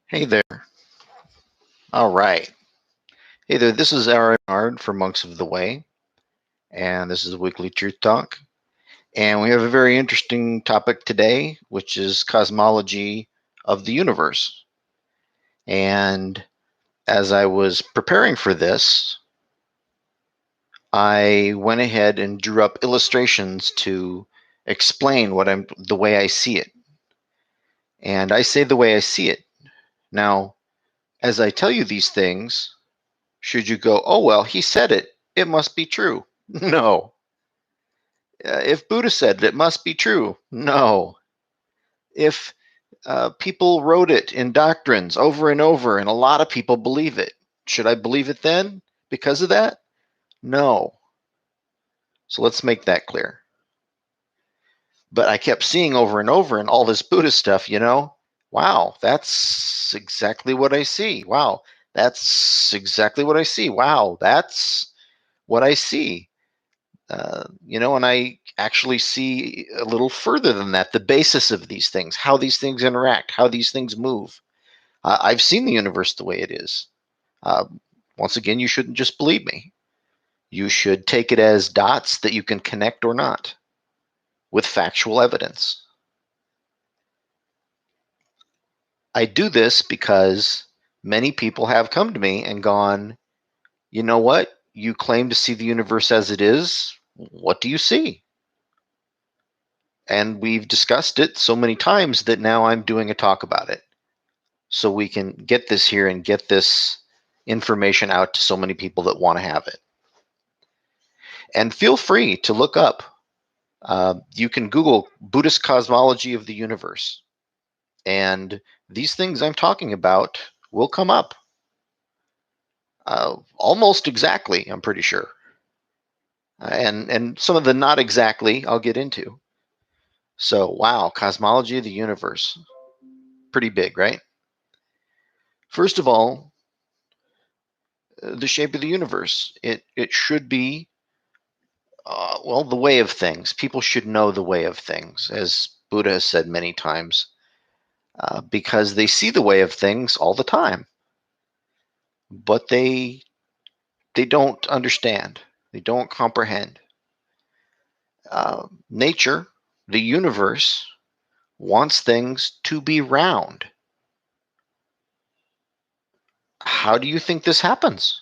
Hey there. All right. Hey there, this is R A Manard for Monks of the Way, and this is a weekly truth talk. And we have a very interesting topic today, which is cosmology of the universe. And as I was preparing for this, I went ahead and drew up illustrations to explain the way I see it. And I say the way I see it. Now, as I tell you these things, should you go, oh, well, he said it, it must be true? No. If Buddha said it, it must be true? No. If people wrote it in doctrines over and over and a lot of people believe it, should I believe it then because of that? No. So let's make that clear. But I kept seeing over and over in all this Buddha stuff, wow, that's exactly what I see. Wow, that's exactly what I see. Wow, that's what I see. And I actually see a little further than that, the basis of these things, how these things interact, how these things move. I've seen the universe the way it is. Uh, Once again, you shouldn't just believe me. You should take it as dots that you can connect or not with factual evidence. I do this because many people have come to me and gone, you know what? You claim to see the universe as it is. What do you see? And we've discussed it so many times that now I'm doing a talk about it. So we can get this here and get this information out to so many people that want to have it. And feel free to look up. You can Google Buddhist cosmology of the universe. And these things I'm talking about will come up. Almost exactly, I'm pretty sure. And some of the not exactly I'll get into. So, wow, cosmology of the universe. Pretty big, right? First of all, the shape of the universe. It should be, the way of things. People should know the way of things, as Buddha has said many times, because they see the way of things all the time, but they don't understand. They don't comprehend. Nature, the universe, wants things to be round. How do you think this happens?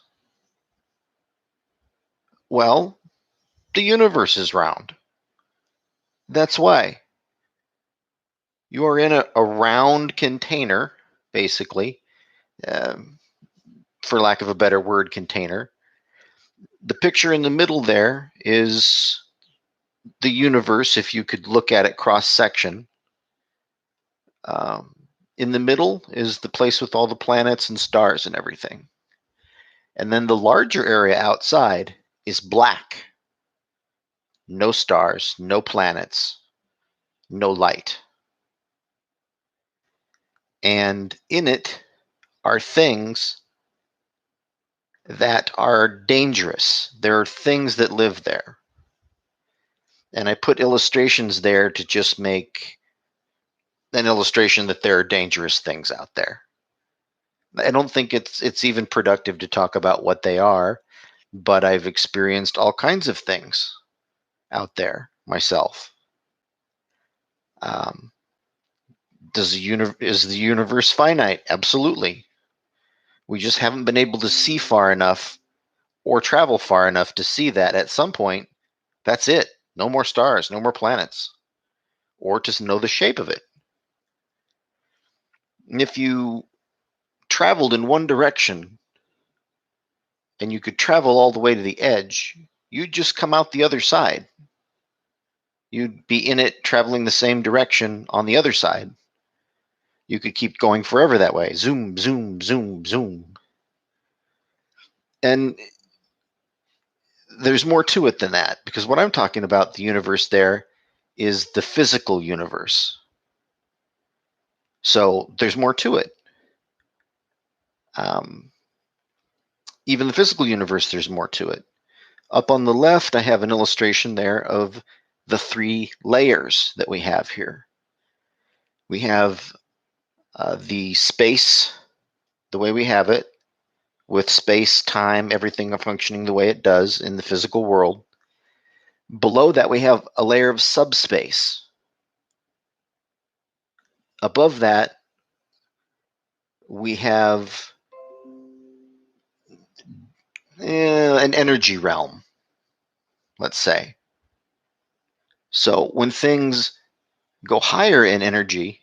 Well, the universe is round. That's why. You are in a round container, basically, um, for lack of a better word, container. The picture in the middle there is the universe, if you could look at it cross section. Um, in the middle is the place with all the planets and stars and everything. And then the larger area outside is black. No stars, no planets, no light. And in it are things that are dangerous. There are things that live there. And I put illustrations there to just make an illustration that there are dangerous things out there. I don't think it's even productive to talk about what they are, but I've experienced all kinds of things out there myself. Um, is the universe finite? Absolutely. We just haven't been able to see far enough or travel far enough to see that at some point, that's it. No more stars, no more planets, or just know the shape of it. If you traveled in one direction and you could travel all the way to the edge, you'd just come out the other side. You'd be in it traveling the same direction on the other side. You could keep going forever that way. Zoom, zoom, zoom, zoom. And there's more to it than that, because what I'm talking about, the universe there, is the physical universe. So there's more to it. Even the physical universe, there's more to it. Up on the left, I have an illustration there of the three layers that we have here. We have the space, the way we have it, with space, time, everything functioning the way it does in the physical world. Below that, we have a layer of subspace. Above that, we have an energy realm, let's say. So when things go higher in energy,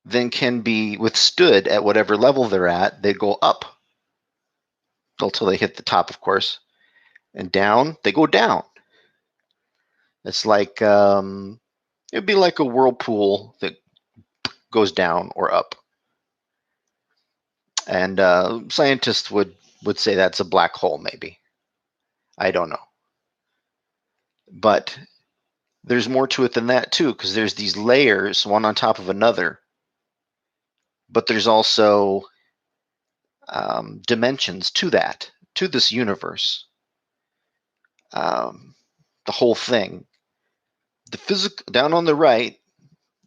then can be withstood at whatever level they're at, they go up until they hit the top, of course, and down, they go down. It's like it'd be like a whirlpool that goes down or up. And scientists would say that's a black hole, maybe. I don't know. But there's more to it than that, too, because there's these layers, one on top of another. But there's also dimensions to that, to this universe. The whole thing. The physical down on the right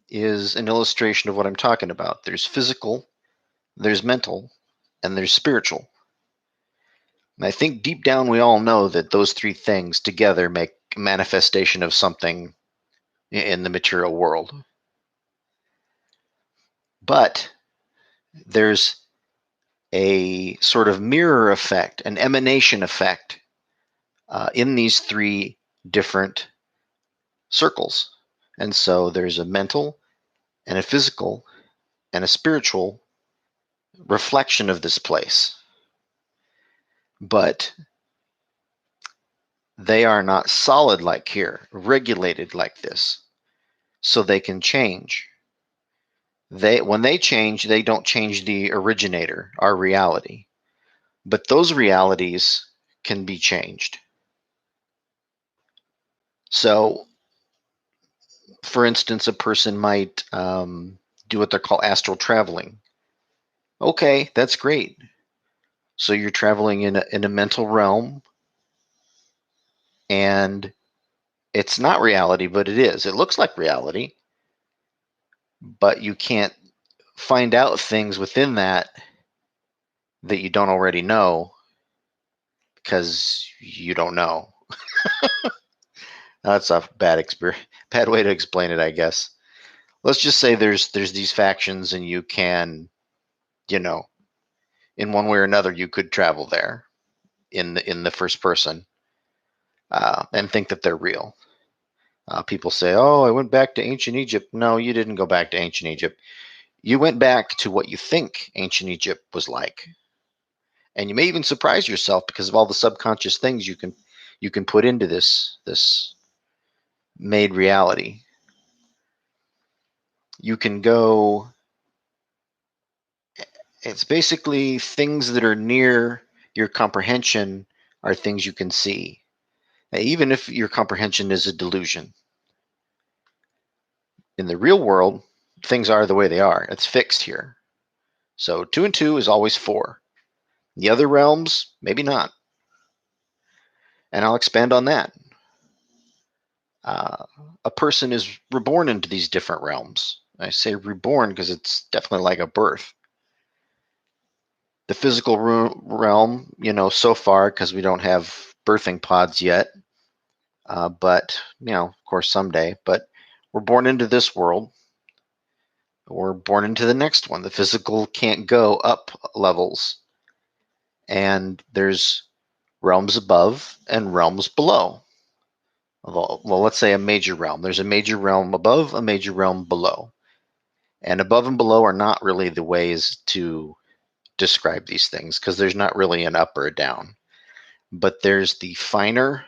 is an illustration of what I'm talking about. There's physical, there's mental, and there's spiritual. And I think deep down we all know that those three things together make a manifestation of something in the material world. But there's a sort of mirror effect, an emanation effect in these three different circles. And so there's a mental and a physical and a spiritual reflection of this place. But they are not solid like here, regulated like this, so they can change. When they change, they don't change the originator, our reality. But those realities can be changed. So, for instance, a person might do what they're called astral traveling. Okay, that's great. So you're traveling in a mental realm, and it's not reality, but it is. It looks like reality, but you can't find out things within that you don't already know because you don't know. That's a bad way to explain it, I guess. Let's just say there's these factions, and you can, you know, in one way or another, you could travel there in the first person and think that they're real. People say, "Oh, I went back to ancient Egypt." No, you didn't go back to ancient Egypt. You went back to what you think ancient Egypt was like, and you may even surprise yourself because of all the subconscious things you can put into this made reality. You can go. It's basically things that are near your comprehension are things you can see, even if your comprehension is a delusion. In the real world, things are the way they are. It's fixed here. So 2 and 2 is always 4. The other realms, maybe not. And I'll expand on that. A person is reborn into these different realms. I say reborn because it's definitely like a birth. The physical realm, so far, because we don't have birthing pods yet, but, of course, someday. But we're born into this world. We're born into the next one. The physical can't go up levels. And there's realms above and realms below. Well, let's say a major realm. There's a major realm above, a major realm below. And above and below are not really the ways to describe these things because there's not really an up or a down. But there's the finer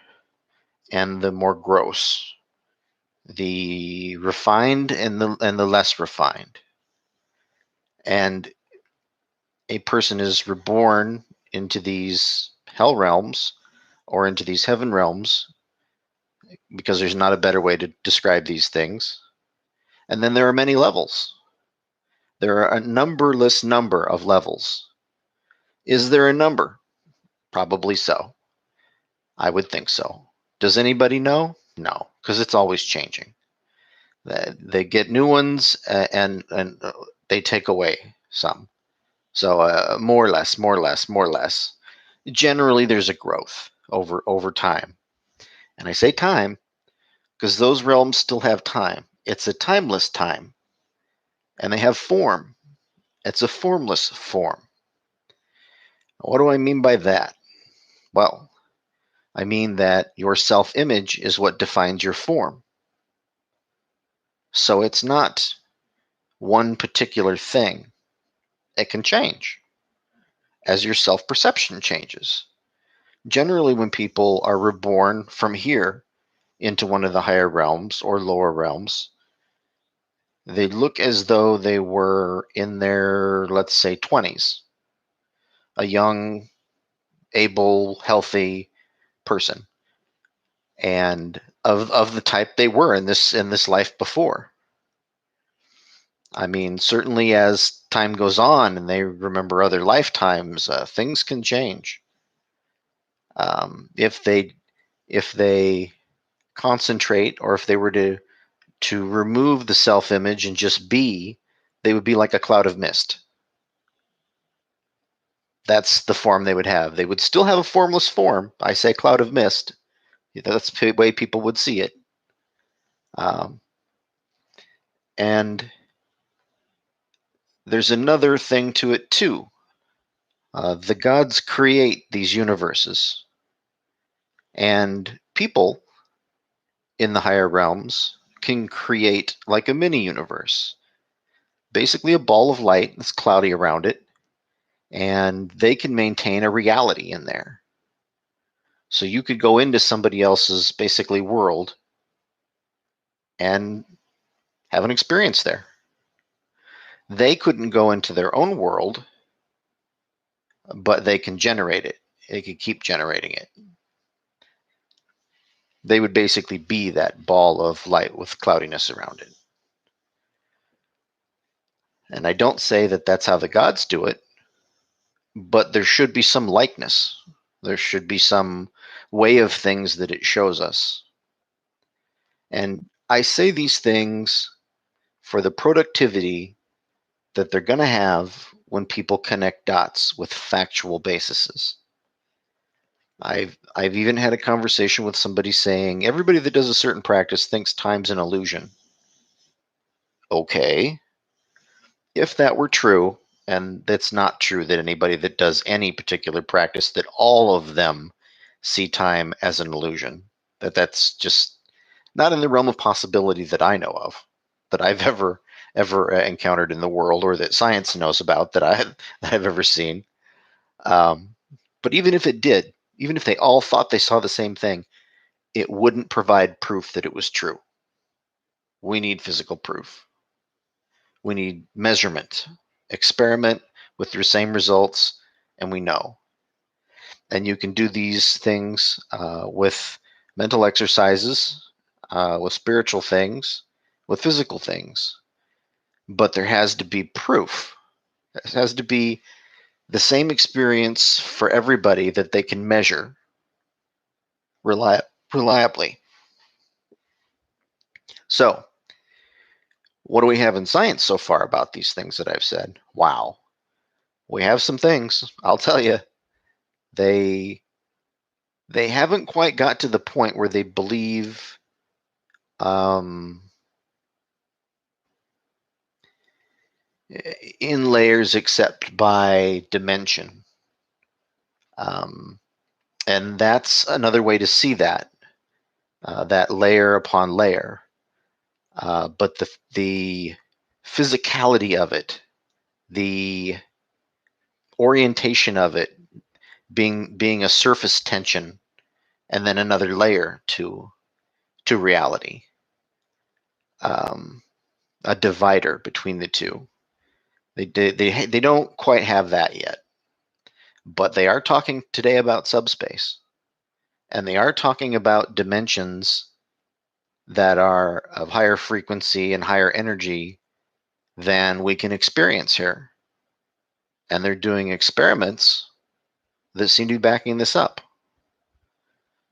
and the more gross, the refined and the less refined. And a person is reborn into these hell realms or into these heaven realms because there's not a better way to describe these things. And then there are many levels. There are a numberless number of levels. Is there a number? Probably so. I would think so. Does anybody know? No, because it's always changing. They get new ones, and they take away some. So more or less, more or less, more or less. Generally, there's a growth over time. And I say time because those realms still have time. It's a timeless time. And they have form. It's a formless form. What do I mean by that? Well, I mean that your self-image is what defines your form. So it's not one particular thing. It can change as your self-perception changes. Generally, when people are reborn from here into one of the higher realms or lower realms, they look as though they were in their, let's say, 20s, a young, able, healthy person, and of the type they were in this life before. I mean, certainly as time goes on and they remember other lifetimes, things can change. If they concentrate, or if they were to remove the self-image and just be, they would be like a cloud of mist. That's the form they would have. They would still have a formless form. I say cloud of mist. That's the way people would see it. And there's another thing to it too. The gods create these universes, and people in the higher realms can create like a mini universe, basically a ball of light that's cloudy around it, and they can maintain a reality in there. So you could go into somebody else's basically world and have an experience there. They couldn't go into their own world, but they can generate it. They could keep generating it. They would basically be that ball of light with cloudiness around it. And I don't say that that's how the gods do it, but there should be some likeness. There should be some way of things that it shows us. And I say these things for the productivity that they're going to have when people connect dots with factual bases. I've even had a conversation with somebody saying everybody that does a certain practice thinks time's an illusion. Okay. If that were true, and that's not true that anybody that does any particular practice, that all of them see time as an illusion, that's just not in the realm of possibility that I know of, that I've ever encountered in the world, or that science knows about, that I've ever seen. But even if it did, even if they all thought they saw the same thing, it wouldn't provide proof that it was true. We need physical proof. We need measurement, experiment with your same results, and we know. And you can do these things with mental exercises, with spiritual things, with physical things. But there has to be proof. It has to be the same experience for everybody that they can measure reliably. So, what do we have in science so far about these things that I've said? Wow. We have some things, I'll tell you. They haven't quite got to the point where they believe in layers except by dimension. And that's another way to see that, that layer upon layer. But the physicality of it, the orientation of it, being a surface tension, and then another layer to reality, a divider between the two. They don't quite have that yet, but they are talking today about subspace, and they are talking about dimensions that are of higher frequency and higher energy than we can experience here. And they're doing experiments that seem to be backing this up.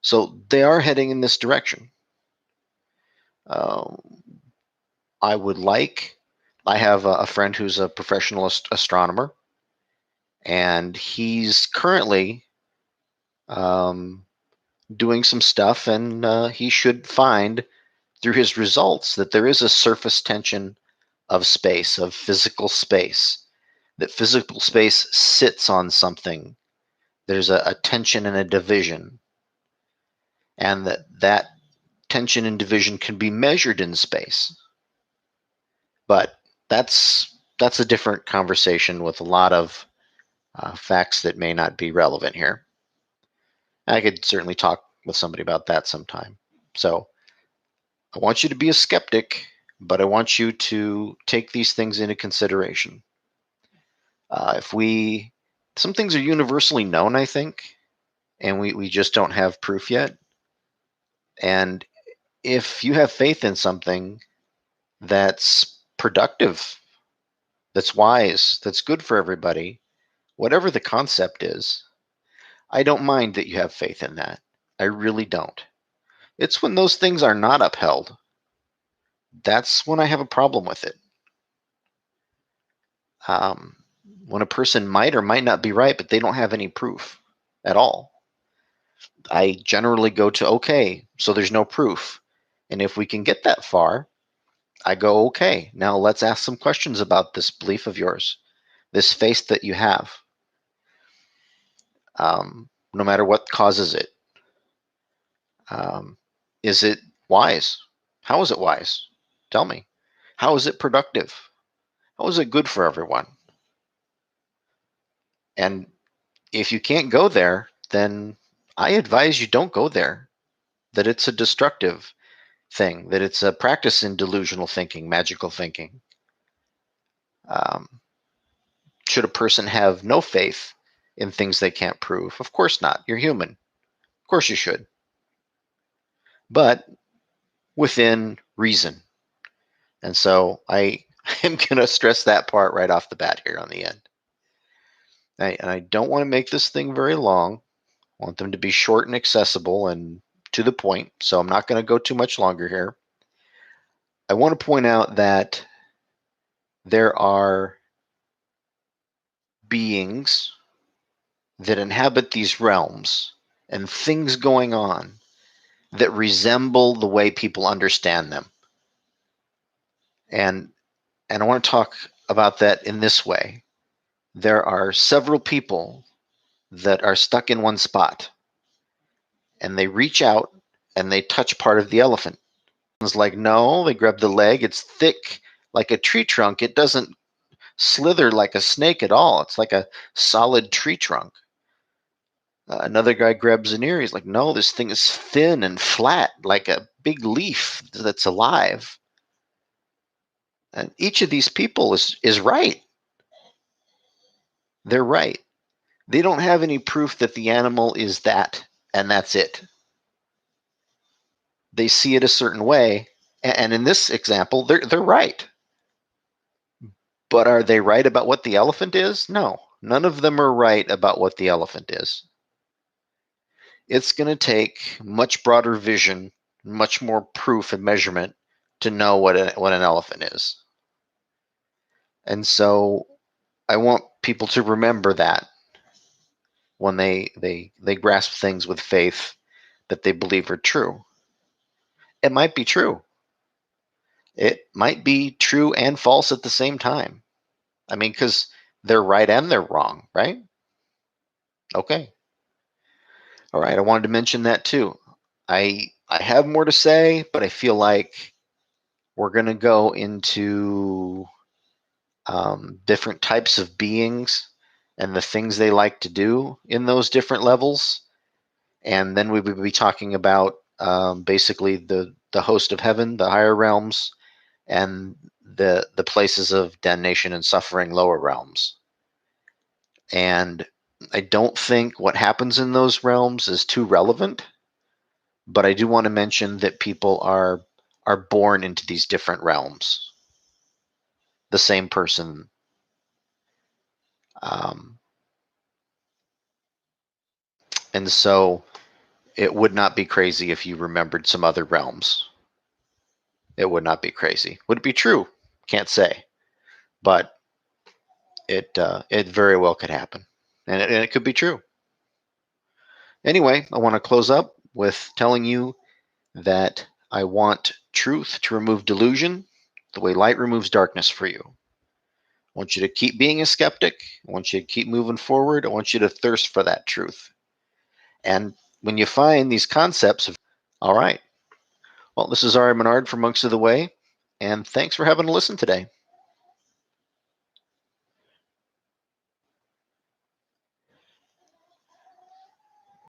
So they are heading in this direction. I would like I have a friend who's a professional astronomer, and he's currently doing some stuff, and he should find through his results that there is a surface tension of space, of physical space, that physical space sits on something. There's a tension and a division, and that tension and division can be measured in space. But that's a different conversation with a lot of facts that may not be relevant here. I could certainly talk with somebody about that sometime. So I want you to be a skeptic, but I want you to take these things into consideration. If we, some things are universally known, I think, and we just don't have proof yet. And if you have faith in something that's productive, that's wise, that's good for everybody, whatever the concept is, I don't mind that you have faith in that. I really don't. It's when those things are not upheld, that's when I have a problem with it. Um, when a person might or might not be right, but they don't have any proof at all, I generally go to, okay, so there's no proof. And if we can get that far, I go, okay, now let's ask some questions about this belief of yours, this faith that you have, no matter what causes it. Is it wise? How is it wise? Tell me. How is it productive? How is it good for everyone? And if you can't go there, then I advise you don't go there, that it's a destructive thing, that it's a practice in delusional thinking, magical thinking. Um, should a person have no faith in things they can't prove? Of course not. You're human. Of course you should. But within reason. And so I am going to stress that part right off the bat here on the end. And I don't want to make this thing very long. I want them to be short and accessible and to the point. So I'm not going to go too much longer here. I want to point out that there are beings that inhabit these realms and things going on that resemble the way people understand them. And I want to talk about that in this way. There are several people that are stuck in one spot, and they reach out and they touch part of the elephant. It's like, no, they grab the leg. It's thick like a tree trunk. It doesn't slither like a snake at all. It's like a solid tree trunk. Another guy grabs an ear. He's like, no, this thing is thin and flat like a big leaf that's alive. And each of these people is right. They're right. They don't have any proof that the animal is that, and that's it. They see it a certain way, and in this example, they're right. But are they right about what the elephant is? No, none of them are right about what the elephant is. It's going to take much broader vision, much more proof and measurement to know what an elephant is. And so I want people to remember that when they grasp things with faith that they believe are true. It might be true. It might be true and false at the same time. I mean, because they're right and they're wrong, right? Okay. All right. I wanted to mention that too. I have more to say, but I feel like we're going to go into different types of beings and the things they like to do in those different levels. And then we would be talking about basically the host of heaven, the higher realms, and the places of damnation and suffering, lower realms. And I don't think what happens in those realms is too relevant, but I do want to mention that people are born into these different realms. The same person. Um, and so it would not be crazy if you remembered some other realms. It would not be crazy. Would it be true? Can't say. but it very well could happen, and it could be true. Anyway, I want to close up with telling you that I want truth to remove delusion the way light removes darkness for you. I want you to keep being a skeptic. I want you to keep moving forward. I want you to thirst for that truth. And when you find these concepts of, all right, well, this is R A Manard from Monks of the Way, and thanks for having a listen today.